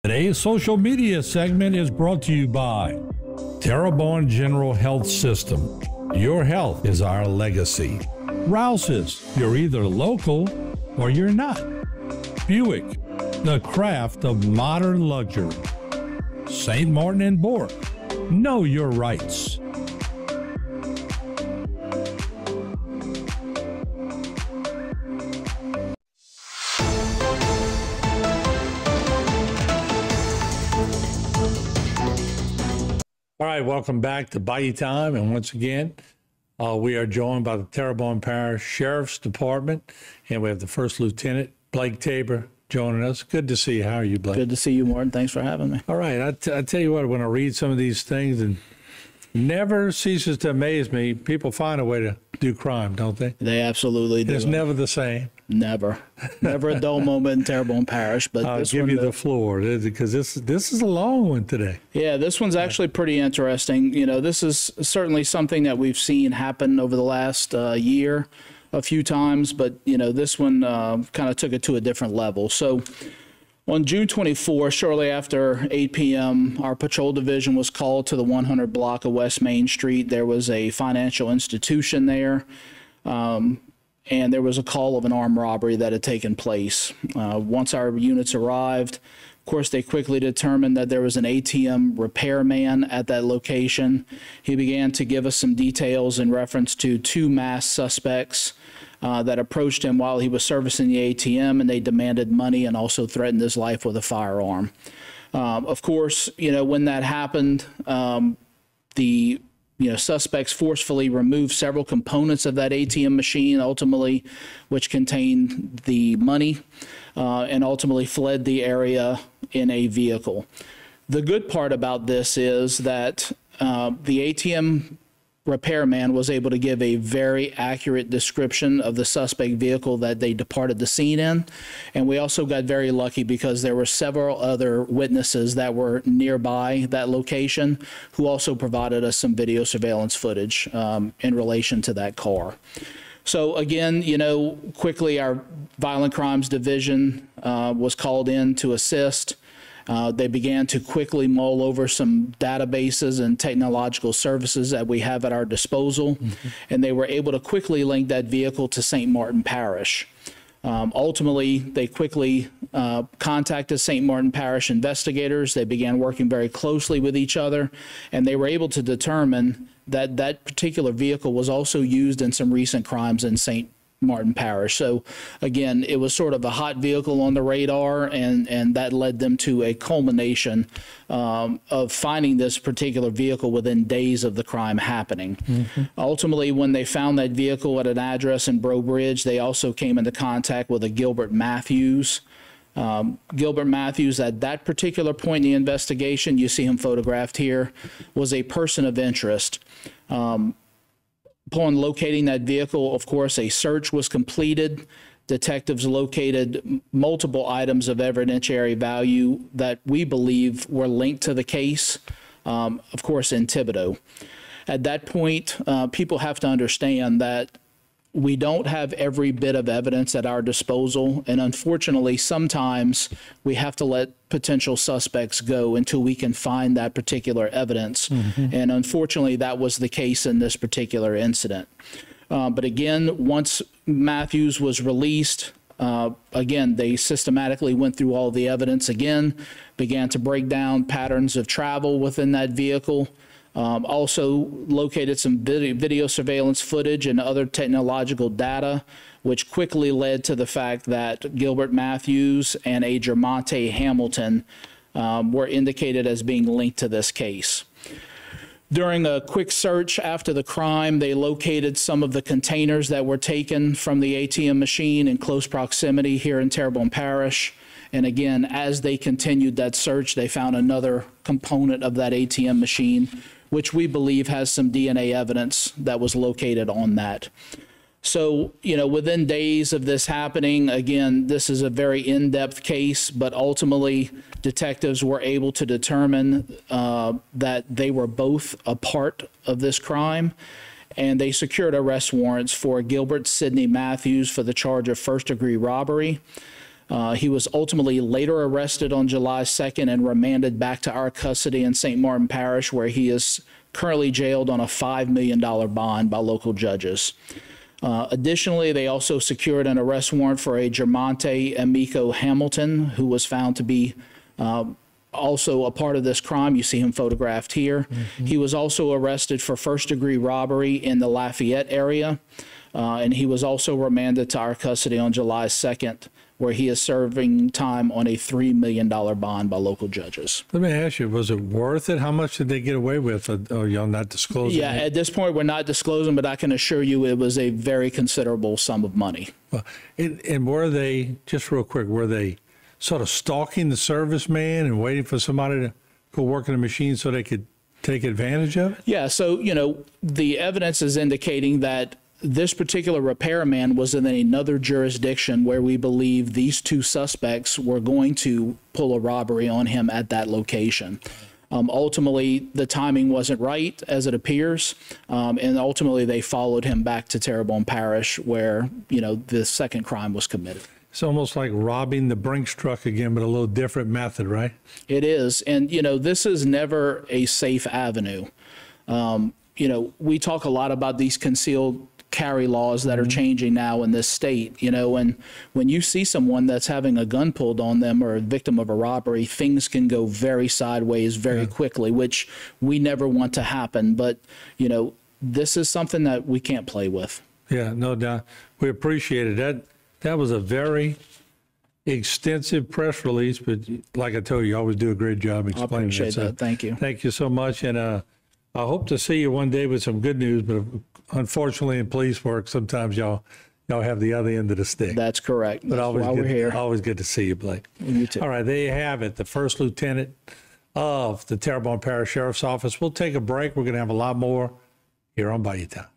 Today's social media segment is brought to you by Terrebonne General Health System. Your health is our legacy. Rouse's, you're either local or you're not. Buick, the craft of modern luxury. St. Martin and Bork, know your rights. All right, welcome back to Bayou Time. And once again, we are joined by the Terrebonne Parish Sheriff's Department, and we have the First Lieutenant, Blake Tabor, joining us. Good to see you. How are you, Blake? Good to see you, Martin. Thanks for having me. All right. I tell you what, when I read some of these things, and never ceases to amaze me, people find a way to do crime, don't they? They absolutely do. It's never the same. Never. Never a dull moment in Terrebonne Parish. But I'll give you the floor, because this is a long one today. Yeah, this one's actually pretty interesting. You know, this is certainly something that we've seen happen over the last year a few times, but, you know, this one kind of took it to a different level. So on June 24, shortly after 8 p.m., our patrol division was called to the 100 block of West Main Street. There was a financial institution there. And there was a call of an armed robbery that had taken place. Once our units arrived, of course, they quickly determined that there was an ATM repairman at that location. He began to give us some details in reference to two masked suspects that approached him while he was servicing the ATM, and they demanded money and also threatened his life with a firearm. Of course, you know, when that happened, suspects forcefully removed several components of that ATM machine, ultimately, which contained the money, and ultimately fled the area in a vehicle. The good part about this is that the ATM repairman was able to give a very accurate description of the suspect vehicle that they departed the scene in. And we also got very lucky because there were several other witnesses that were nearby that location who also provided us some video surveillance footage in relation to that car. So again, you know, quickly our Violent Crimes Division was called in to assist. They began to quickly mull over some databases and technological services that we have at our disposal, and they were able to quickly link that vehicle to St. Martin Parish. Ultimately, they quickly contacted St. Martin Parish investigators. They began working very closely with each other, and they were able to determine that that particular vehicle was also used in some recent crimes in St. Martin Parish. So again, it was sort of a hot vehicle on the radar, and that led them to a culmination of finding this particular vehicle within days of the crime happening. Ultimately, when they found that vehicle at an address in Breaux Bridge, they also came into contact with a Gilbert Matthews. Gilbert Matthews, at that particular point in the investigation, you see him photographed here, was a person of interest. Upon locating that vehicle, of course, a search was completed. Detectives located multiple items of evidentiary value that we believe were linked to the case, of course, in Thibodaux. At that point, people have to understand that we don't have every bit of evidence at our disposal, and unfortunately, sometimes we have to let potential suspects go until we can find that particular evidence. And unfortunately, that was the case in this particular incident. But again, once Matthews was released, again, they systematically went through all the evidence again, began to break down patterns of travel within that vehicle. Also located some video surveillance footage and other technological data, which quickly led to the fact that Gilbert Matthews and a Jermonte Hamilton were indicated as being linked to this case. During a quick search after the crime, they located some of the containers that were taken from the ATM machine in close proximity here in Terrebonne Parish. And again, as they continued that search, they found another component of that ATM machine, which we believe has some DNA evidence that was located on that. So, you know, within days of this happening, again, this is a very in-depth case, but ultimately detectives were able to determine that they were both a part of this crime, and they secured arrest warrants for Gilbert Sidney Matthews for the charge of first-degree robbery. He was ultimately later arrested on July 2nd and remanded back to our custody in St. Martin Parish, where he is currently jailed on a $5 million bond by local judges. Additionally, they also secured an arrest warrant for a Germonte Amico Hamilton, who was found to be also a part of this crime. You see him photographed here. He was also arrested for first-degree robbery in the Lafayette area, and he was also remanded to our custody on July 2nd, where he is serving time on a $3 million bond by local judges. Let me ask you, was it worth it? How much did they get away with? Or y'all not disclosing? Yeah, at this point, we're not disclosing, but I can assure you it was a very considerable sum of money. And were they, just real quick, were they sort of stalking the serviceman and waiting for somebody to go work in a machine so they could take advantage of it? Yeah, so, the evidence is indicating that this particular repairman was in another jurisdiction where we believe these two suspects were going to pull a robbery on him at that location. Ultimately, the timing wasn't right, as it appears, and ultimately they followed him back to Terrebonne Parish, where, the second crime was committed. It's almost like robbing the Brinks truck again, but a little different method, right? It is. And, this is never a safe avenue. We talk a lot about these concealed carry laws that are changing now in this state. And when you see someone that's having a gun pulled on them or a victim of a robbery, things can go very sideways very quickly, which we never want to happen. But, this is something that we can't play with. Yeah, no doubt. We appreciate it. That was a very extensive press release, but like I told you, you always do a great job explaining it. I appreciate that. Thank you. Thank you so much. And I hope to see you one day with some good news, but unfortunately in police work, sometimes y'all have the other end of the stick. That's correct. But That's why we're here. Always good to see you, Blake. You too. All right, there you have it, the first lieutenant of the Terrebonne Parish Sheriff's Office. We'll take a break. We're going to have a lot more here on Bayou Time.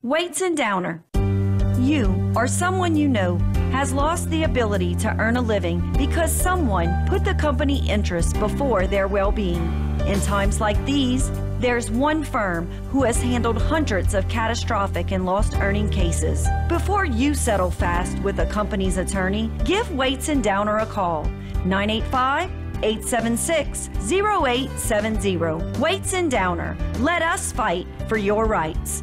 Weights and Downer. You or someone you know has lost the ability to earn a living because someone put the company interests before their well-being. In times like these, there's one firm who has handled hundreds of catastrophic and lost earning cases. Before you settle fast with a company's attorney, give Weights and Downer a call. 985-876-0870. Weights and Downer. Let us fight for your rights.